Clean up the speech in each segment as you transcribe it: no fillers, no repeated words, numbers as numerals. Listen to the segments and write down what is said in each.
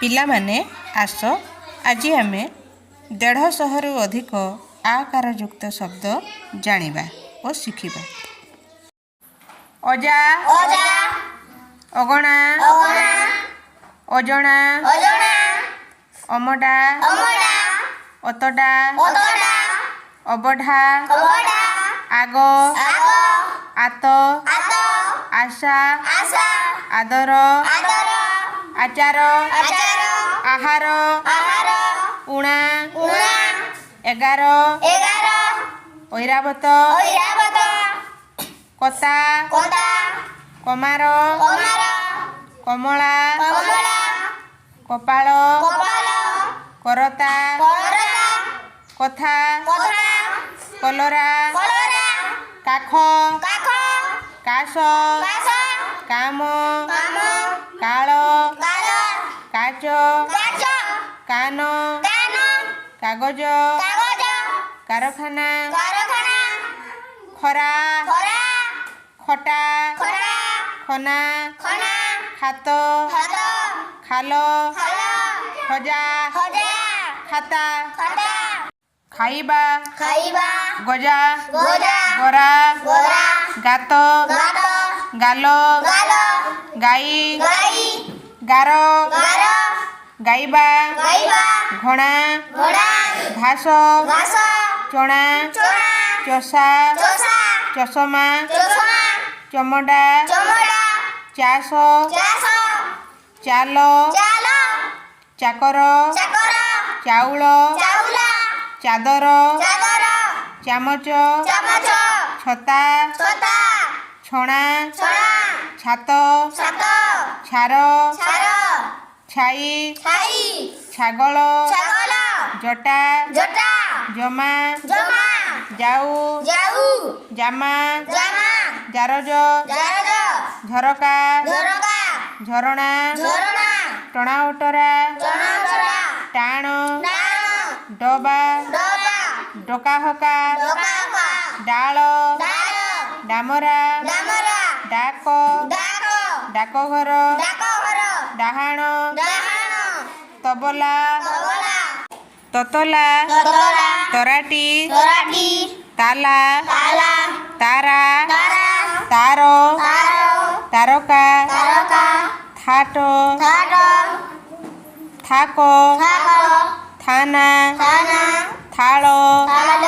ପିଲାମାନେ ଆସ ଆଜି ଆମେ 150 ରୁ ଅଧିକ ଆକାରଯୁକ୍ତ ଶବ୍ଦ ଜାଣିବା ଓ ଶିଖିବା। ଅଜା ଅଜା, ଅଗଣା ଅଗଣା, ଅଜଣା ଅଜଣା, ଅମଡ଼ା ଅମଡ଼ା, ଅତଡ଼ା ଅତଡ଼ା, ଅବଢା ଅବଢ଼ା, ଆଗ ଆଗ, ଆତ ଆତ, ଆଶା ଆଶା, ଆଦର ଆଦର, ଆଚାର ଆଚାର, ଆହାର ଆହାର, ଉଣା ଉଣା, 11 11, ଐରାବତ ଐରାବତ, କତା କତା, କମାର କମାର, କମଳା କମଳା, କପାଳ କପାଳ, କରତା କରତା, କଥା କଥା, କଲରା କଲରା, କାଖ କାଖ, କାଶ କାଶ, କାମ କାମ, କାଳ କାଳ, କାଚ କାଚ, କାନ କାନ, କାଗଜ କାଗଜ, କାରଖାନା କାରଖାନା, ଖରା ଖରା, ଖଟା ଖରା, ଖନା ଖନା, ଖାତ ଖାତ, ଖାଲ ଖାଲ, ଖଜା ଖଜା, ଖାତା ଖାତା, ଖାଇବା ଖାଇବା, ଗଜା ଗଜା, ଗରା ଗରା, ଗାତ ଗାତ, ଗାଲ ଗାଲ, ଗାଈ ଗାଈ, ଗାର ଗାର, ଗାଇବା ଗାଇବା, ଘଣା ଘୋଡ଼ା, ଘାସ ଘାସ, ଚଣା ଚଣା, ଚଷା ଚଷା, ଚଷମା ଚଷମା, ଚମଡ଼ା ଚମଡ଼ା, ଚାଷ ଚାଷ, ଚାଲ ଚାଲ, ଚାକର ଚାକର, ଚାଉଳ ଚାଉଳ, ଚାଦର ଚାଦର, ଚାମଚ ଚାମଚ, ଛତା ଛତା, ଛଣା ଛଣା, ଛାତ ଛାତ, ଛାର ଛାର, ଛାଇ ଛାଇ, ଛାଗଳ ଛାଗଲ, ଜଟା ଜଟା, ଜମା ଜମା, ଯାଉ ଯାଉ, ଜାମା ଜାମା, ଜାରଜ ଜାରଜ, ଝରକା ଝରକା, ଝରଣା ଝରଣା, ଟଣା ଓଟରା ଟଣାଓଟରା, ଟାଣ ଟାଣ, ଡବା ଡବା, ଡକାହକା ଡକାହକା, ଡାଳ ଡାଳ, ଡାମରା ଡାମରା, ଡାକ ଡାକ, ଡାକଘର ଡାକଘର, ଡାହାଣ ଡାହାଣ, ତବଲା ତବଲା, ତତଲା ତତଲା, ତରାଟି ତରାଟି, ତାଲା ତାଲା, ତାରା ତାରା, ତାର ତାର, ତାରକା ତାରକା, ଥାଟ ଥାଟ, ଥାକ ଥାକ, ଥାନା ଥାନା, ଥାଳ ତାଳ,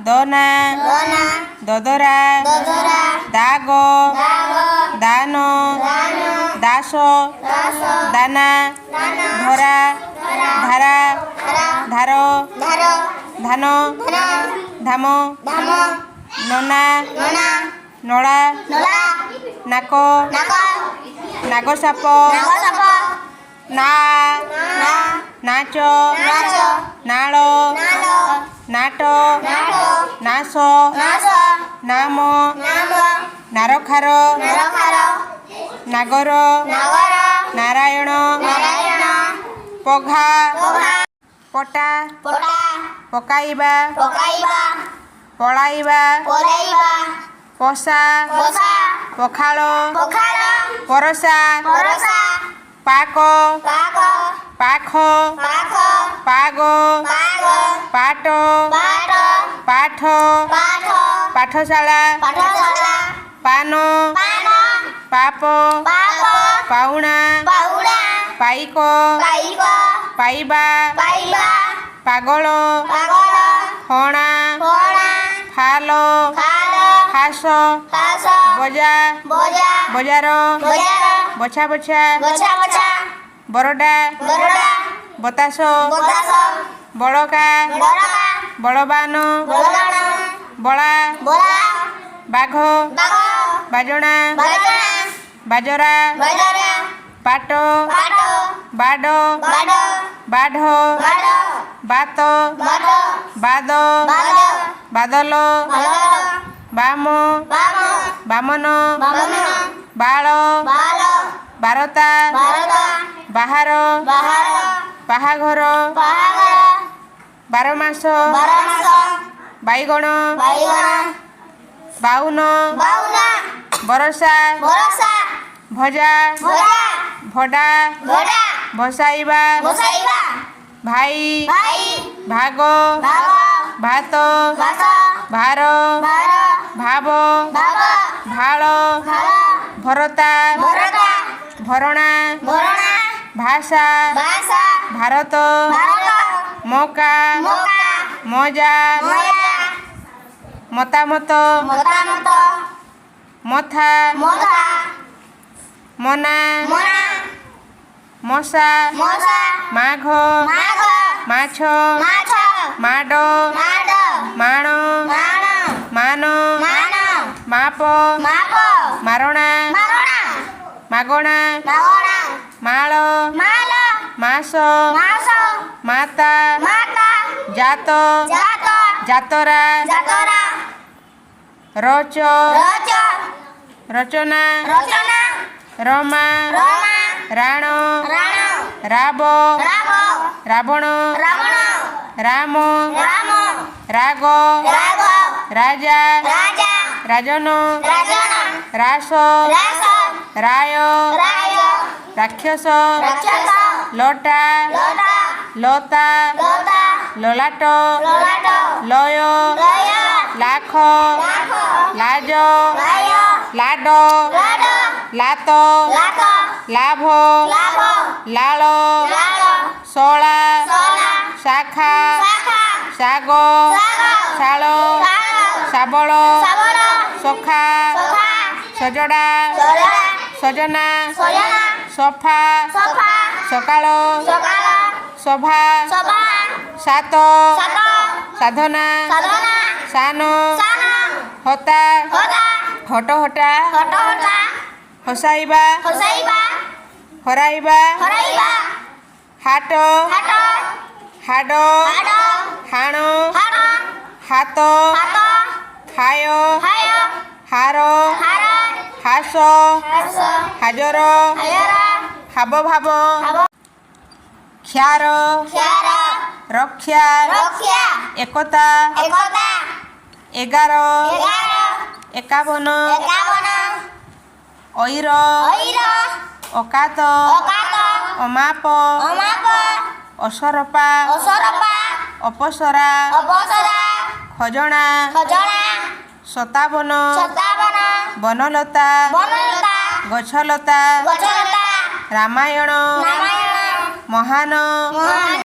ଦନା ଦନା, ଦଦରା ଦଦରା, ଦାଗ ଦାଗ, ଦାନ ଦାନ, ଦାସ ଦାସ, ଦାନା ଦାନା, ଧରା ଧରା, ଧାରା ଧାରା, ଧାର ଧାର, ଧାନ ଧାନ, ଧାମ ଧାମ, ନନା ନନା, ନଳା ନଳା, ନାକ ନାକ, ନାଗସାପ ନାଗସାପ, ନା ନା, ନାଚ ନାଚ, ନାଳ ନାଳ, ନାଟ ନାଟ, ନାଶ ନାଶ, ନାମ ନାମ, ନାରଖାର ନରଖାର, ନାଗର ନାଗର, ନାରାୟଣ ନାରାୟଣ, ପଘା ପଘା, ପଟା ପଟା, ପକାଇବା ପକାଇବା, ପଳାଇବା ପଳାଇବା, ପଶା ପଶା, ପଖାଳ ପଖାଳ, ପରସା ପରସା, ପାକ ପାକ, ପାଖ ପାଖ, ପାଗ ପାଗ, ପାଟ ପାଟ, ପାଠ ପାଠ, ପାଠଶାଳା ପାଠଶାଳା, ପାନ ପାନ, ପାପ ପାପ, ପାଉଣା ପାଉଣା, ପାଇକ ପାଇକ, ପାଇବା ପାଇବା, ପାଗଳ ପାଗଳ, ହଣା ପଣା, ଫାଲ ଖାଲ, ଫାସ ଖାସ, ବଜା ବଜା, ବଜାର ବଜାର, ବଛା ବଛା ବଛା ବଛା, ବରଡା ବରଡା, ବତାସ ବତାସ, ବଳକା ବଳକା, ବଳବାନ ବଳବାନ, ବଳା ବଳା, ବାଘ ବାଘ, ବାଜଣା ବାଜଣା, ବାଜରା ବାଜରା, ପାଟ ପାଟ, ବାଡ ବାଡ, ବାଢ ବାଡ, ବାତ ବାଟ, ବାଦ ବାଦ, ବାଦଲ ବାଦଲ, ବାମ ବାମ, ବାମନ ବାମନ, ବାଳ ବାଳ, ବାରତା ଭାରତ, ବାହାର ବାହାର, ବାହାଘର ବାହାଘର, ବାରମାସ ବାରମାସ, ବାଇଗଣ ବାଇଗଣ, ବାଉନ ବାଉନ, ବରସା ବରସା, ଭଜା ଭଜା, ଭଡା ଭଡ଼ା, ବସାଇବା ବସାଇବା ଭାଇ ଭାଇ ଭାଗ ଭାଗ ଭାତ ଭାତ ଭାର ଭାର ଭାବ ଭାବ ଭାଳ ଭାଳ ଭରତା ଭରତା ଭରଣା ଭରଣା ଭାଷା ଭାଷା ଭାରତ ଭାରତ ମକା ମକା ମଜା ମୟା ମତାମତ ମତାମତ ମଥା ମଥା ମନା ମନା ମଶା ମଶା ମାଘ ମାଘ ମାଛ ମାଛ ମାଡ଼ ମାଡ଼ ମାଣ ମାଣ ମାନ ମାନ ମାପ ମାପ ମାରଣା ମାରଣା ମାଗଣା ମାଗଣା ମାଳ ମାଲ ମାସ ମାସ ମାତା ମାତା ଜାତ ଜାତ ଜାତରା ଜାତରା ରଚ ରଚ ରଚନା ରଚନା ରମା ରମା ରାଣ ରାଣ ରାବ ରାବ ରାବଣ ରାବଣ ରାମ ରାମ ରାଗ ରାଗ ରାଜା ରାଜା ରାଜନ ରାଜନ ରାସ ରାସ ରାୟ ରାୟ ରାକ୍ଷସ ରାକ୍ଷସ ଲଟା ଲଟା ଲତା ଲତା ଲଲାଟ ଲଲାଟ ଲୟ ଲୟ ଲାଖ ଲାଖ ଲାଜ ଲାୟ ଲାଡ ଲାଡ ଲାତ ଲାତ ଲାଭ ଲାଭ ଲାଳ ଲାଳ ଶଳା ଶଳା ଶାଖା ଶାଖା ଶାଗ ଶାଗ ଶାଳ ଶାଳ ଶାବଳ ଶାବଳ ସଖା ସଖା ସଜଡ଼ା ସଜଡ଼ା ସଜନା ସଜନା ସଫା ସଫା ସକାଳ ସକାଳ ସଭା ସଭା ସାତ ସାତ ସାଧନା ସାଧନା ସାନ ସାନ ହତା ହତା ହଟହଟା ହଟ ହଟା ହସାଇବା ହସାଇବା ହରାଇବା ହରାଇବା ହାଟ ହାଟ ହାଡ଼ ହାଡ଼ ହାଣ ହାଡ଼ ହାତ ହାତ ହାୟ ହାୟ ହାର ହାର ହାସ ହାସ ହାଜର ହାଜର ହାବଭାବ ହାବ କ୍ଷାର କ୍ଷାର ରକ୍ଷା ରକ୍ଷା ଏକତା ଏକତା 11 11 ଏକାବନ 51 ଐର ଐର ଅକାତ ଅକାତ ଅମାପ ଅମାପ ଅସରପା ଅସରପା ଅପସରା ଅପସରା ଖଜଣା ଖଜଣା 57 57 ବନଲତା ବନଲତା ଗଛଲତା ଗଛଲତା ରାମାୟଣ ରାମାୟଣ ମହାନ ମହାନ